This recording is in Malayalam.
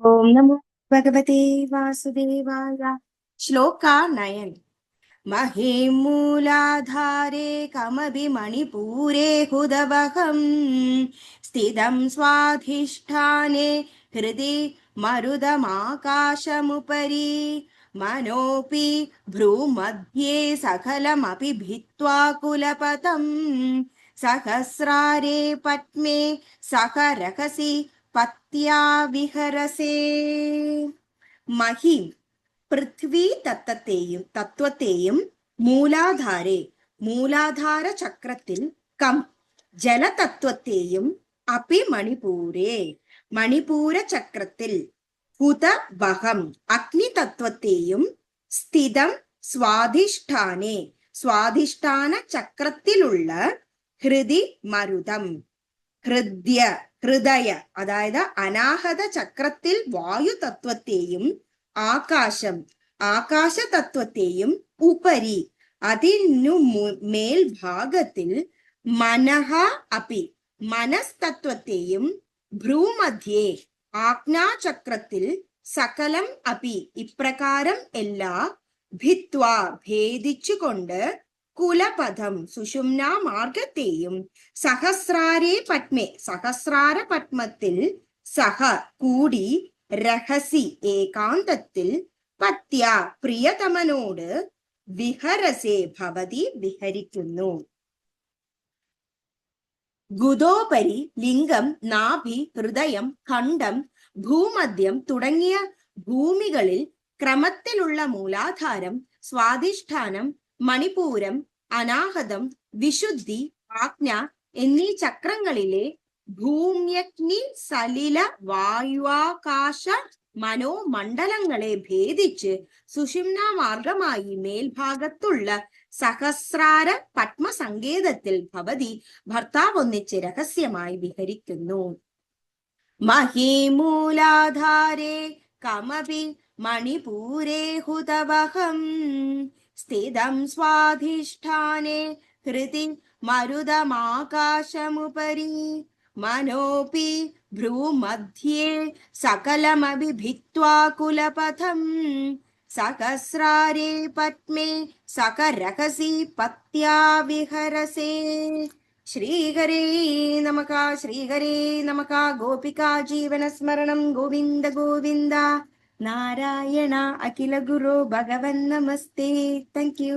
ओम नमो भगवते वासुदेवाय। श्लोका 9। महीमूलाधारे कमभिमणिपूरे हुदवहं स्थितं स्वाधिष्ठाने हृदि मरुदमाकाशमुपरि मनोऽपि भ्रूमध्ये सकलमपि भित्त्वा कुलपतं सहस्रारे पद्मे सह रहसि पत्या विहरसे। മഹീം പൃഥ്വി തത്വത്തെയും മൂലാധാരെ മൂലാധാര ചക്രത്തിൽ കം ജലതത്വത്തെയും അപി മണിപൂരേ മണിപൂര ചക്രത്തിൽ ഹുതവഹം അഗ്നിതത്വത്തെയും സ്ഥിതം സ്വാധിഷ്ഠാനെ സ്വാധിഷ്ഠാന ചക്രത്തിലുള്ള ഹൃദി മരുതം ഹൃദയ അതായത് അനാഹത ചക്രത്തിൽ വായു തത്വത്തെയും ആകാശം ആകാശ തത്വത്തെയും ഉപരി അതിനു മേൽഭാഗത്തിൽ മനഃ അപി മനസ്തത്വത്തെയും ഭ്രൂമധ്യേ ആജ്ഞാചക്രത്തിൽ സകലം അപി ഇപ്രകാരം എല്ലാ ഭിത്വാ ഭേദിച്ചുകൊണ്ട് കുലപഥം സുഷുമ്നാ മാർഗത്തെയും സഹസ്രാരേ പത്മേ സഹസ്രാര പത്മത്തിൽ സഹ കൂടി രഹസി ഏകാന്തത്തിൽ പത്യ പ്രിയതമനോട് വിഹരസേ ഭവതി വിഹരിക്കുന്നു. ഗുദോപരി ലിംഗം നാഭി ഹൃദയം ഖണ്ഡം ഭൂമധ്യം തുടങ്ങിയ ഭൂമികളിൽ ക്രമത്തിലുള്ള മൂലാധാരം സ്വാധിഷ്ഠാനം മണിപൂരം അനാഹതം വിശുദ്ധി ആജ്ഞ എന്നീ ചക്രങ്ങളിലെ ഭൂമ്യഗ്നി സലില വായുവാകാശ മനോമണ്ഡലങ്ങളെ ഭേദിച്ച് സുഷുമ്ന മാർഗമായി മേൽഭാഗത്തുള്ള സഹസ്രാര പത്മസങ്കേതത്തിൽ ഭവതി ഭർത്താവ് ഒന്നിച്ച് രഹസ്യമായി വിഹരിക്കുന്നു. മഹീമൂലാധാരേ കമപി മണിപൂരേ ഹുതവഹം സ്ഥിതം സ്വാധിഷ്ഠാനെ ഹൃദി മരുതമാകാശമുപരി മനോപി ഭ്രൂമധ്യേ സകലമപി ഭിത്വാ കുലപഥം സഹസ്രാരേ പത്മേ സക രഹസി പത്യാ വിഹരസേ. ശ്രീഹരേ നമഃ ശ്രീഹരേ നമഃ. ഗോപികാ ജീവനസ്മരണം ഗോവിന്ദ ഗോവിന്ദ. നാരായണ അഖില ഗുരു ഭഗവൻ നമസ്തേ. Thank you.